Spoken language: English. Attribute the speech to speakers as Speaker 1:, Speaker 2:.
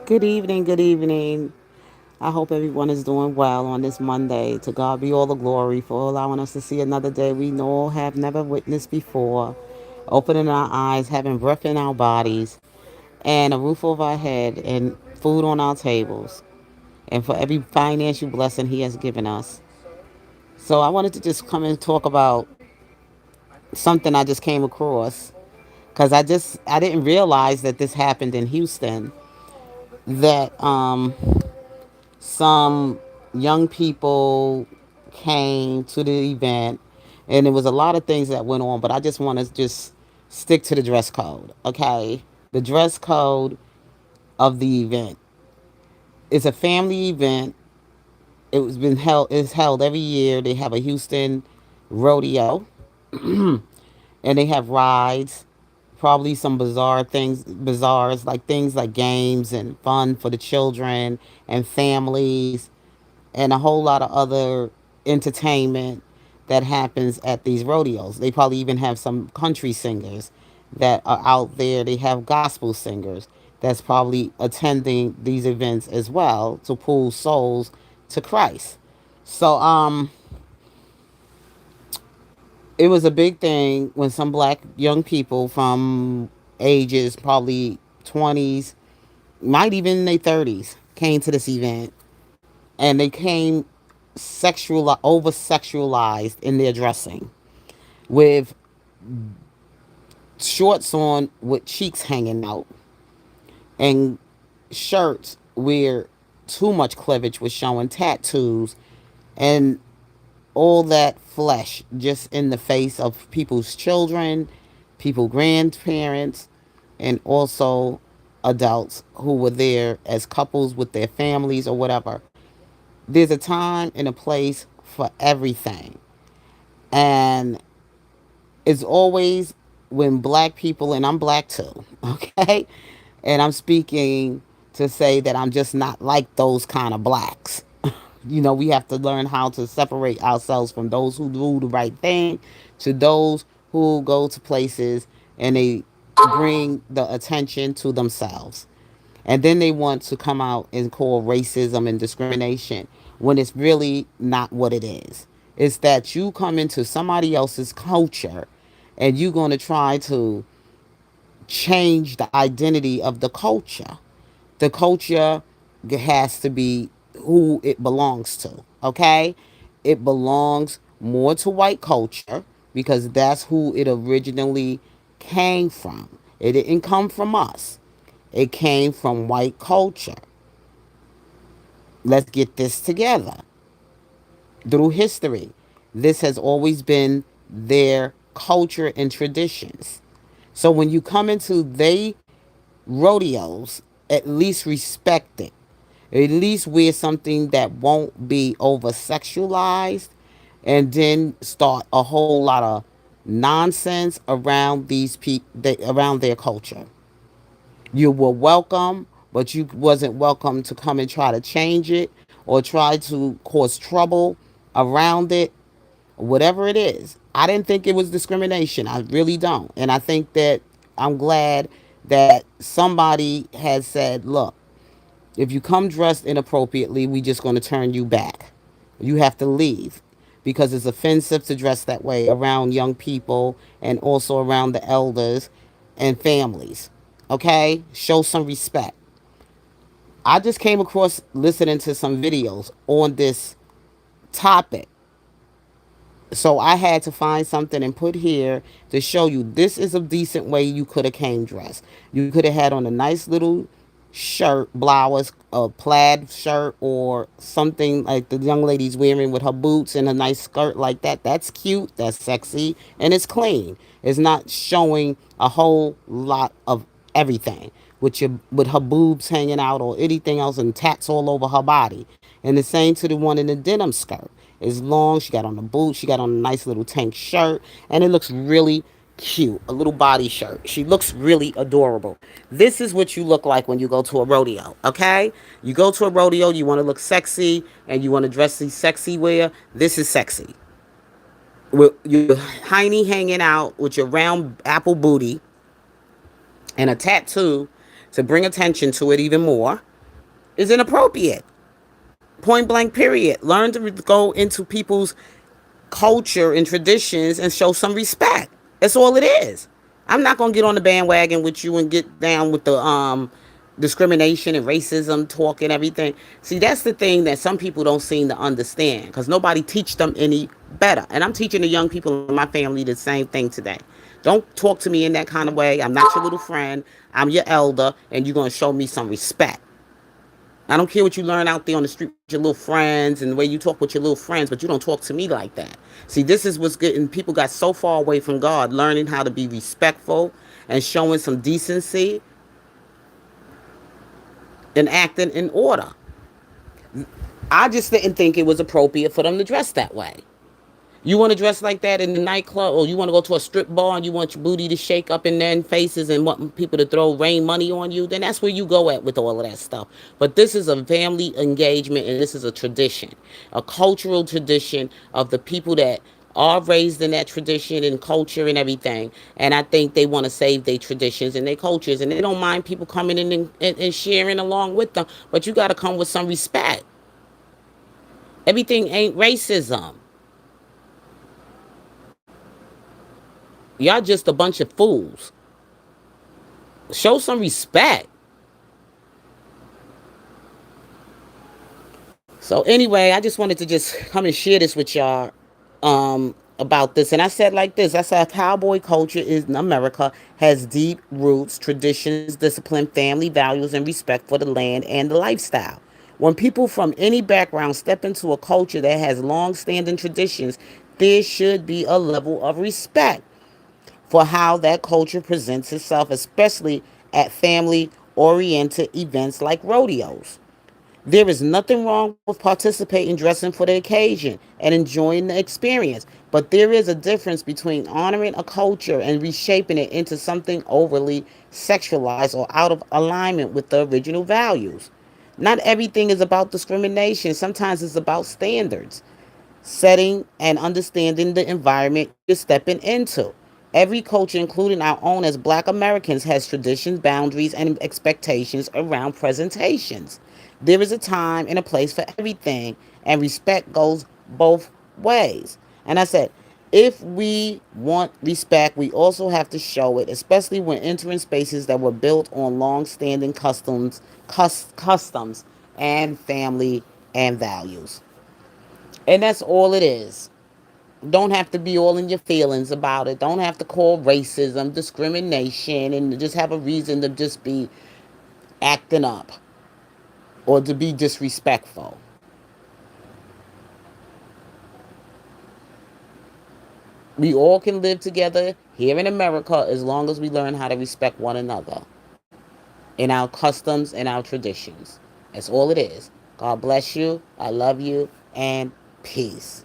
Speaker 1: Good evening, good evening. I hope everyone is doing well on this Monday. To God be all the glory for allowing us to see another day we know have never witnessed before. Opening our eyes, having breath in our bodies, and a roof over our head, and food on our tables, and for every financial blessing He has given us. So I wanted to just come and talk about something I just came across because I didn't realize that this happened in Houston. That some young people came to the event, and there was a lot of things that went on, but I just want to just stick to the dress code. Okay, the dress code of the event is a family event. It's held every year. They have a Houston rodeo, and they have rides, probably some bazaars, like things like games and fun for the children and families, and a whole lot of other entertainment that happens at these rodeos. They probably even have some country singers that are out there. They have gospel singers that's probably attending these events as well to pull souls to Christ. So it was a big thing when some black young people from ages probably 20s, might even in their 30s, came to this event, and they came over sexualized in their dressing, with shorts on with cheeks hanging out, and shirts where too much cleavage was showing, tattoos, and all that flesh just in the face of people's children, people grandparents, and also adults who were there as couples with their families or whatever. There's a time and a place for everything. And it's always when black people, and I'm black too, okay? And I'm speaking to say that I'm just not like those kind of blacks. We have to learn how to separate ourselves from those who do the right thing to those who go to places and they bring the attention to themselves. And then they want to come out and call racism and discrimination when it's really not what it is. It's that you come into somebody else's culture and you're going to try to change the identity of the culture. The culture has to be who it belongs to, okay? It belongs more to white culture because that's who it originally came from. It didn't come from us, it came from white culture. Let's get this together. Through history, this has always been their culture and traditions. So when you come into they rodeos, at least respect it. At least wear something that won't be over sexualized, and then start a whole lot of nonsense around around their culture. You were welcome, but you wasn't welcome to come and try to change it or try to cause trouble around it, whatever it is. I didn't think it was discrimination. I really don't. And I think that I'm glad that somebody has said, look, if you come dressed inappropriately, we just going to turn you back. You have to leave because it's offensive to dress that way around young people and also around the elders and families. Okay? Show some respect. I just came across listening to some videos on this topic. So I had to find something and put here to show you this is a decent way you could have came dressed. You could have had on a nice little shirt, blouse, a plaid shirt, or something like the young lady's wearing with her boots and a nice skirt like that. That's cute, that's sexy, and it's clean. It's not showing a whole lot of everything with her boobs hanging out or anything else and tats all over her body. And the same to the one in the denim skirt. It's long. She got on the boots. She got on a nice little tank shirt, and it looks really cute. A little body shirt. She looks really adorable. This is what you look like when you go to a rodeo. Okay, you go to a rodeo. You want to look sexy, and you want to dress in sexy wear. This is sexy. With your hiney hanging out, with your round apple booty, and a tattoo to bring attention to it even more. is inappropriate. Point blank, period. Learn to go into people's culture and traditions and show some respect. That's all it is. I'm not gonna get on the bandwagon with you and get down with the discrimination and racism talk and everything. See, that's the thing that some people don't seem to understand because nobody teach them any better. And I'm teaching the young people in my family the same thing today. Don't talk to me in that kind of way. I'm not your little friend. I'm your elder, and you're gonna show me some respect. I don't care what you learn out there on the street with your little friends and the way you talk with your little friends, but you don't talk to me like that. See, this is what's getting people got so far away from God, learning how to be respectful and showing some decency and acting in order. I just didn't think it was appropriate for them to dress that way. You want to dress like that in the nightclub, or you want to go to a strip bar and you want your booty to shake up in their faces and want people to throw rain money on you, then that's where you go at with all of that stuff. But this is a family engagement and this is a tradition, a cultural tradition of the people that are raised in that tradition and culture and everything. And I think they want to save their traditions and their cultures. And they don't mind people coming in and sharing along with them. But you got to come with some respect. Everything ain't racism. Y'all just a bunch of fools. Show some respect. So anyway, I just wanted to just come and share this with y'all about this. And I said like this. I said cowboy culture is in America has deep roots, traditions, discipline, family values, and respect for the land and the lifestyle. When people from any background step into a culture that has long-standing traditions, there should be a level of respect for how that culture presents itself, especially at family oriented events like rodeos. There is nothing wrong with participating, dressing for the occasion, and enjoying the experience. But there is a difference between honoring a culture and reshaping it into something overly sexualized or out of alignment with the original values. Not everything is about discrimination, sometimes it's about standards setting and understanding the environment you're stepping into. Every culture, including our own as Black Americans, has traditions, boundaries, and expectations around presentations. There is a time and a place for everything, and respect goes both ways. And I said, if we want respect, we also have to show it, especially when entering spaces that were built on long-standing customs, and family and values. And that's all it is. Don't have to be all in your feelings about it. Don't have to call racism, discrimination, and just have a reason to just be acting up or to be disrespectful. We all can live together here in America as long as we learn how to respect one another in our customs and our traditions. That's all it is. God bless you. I love you. And peace.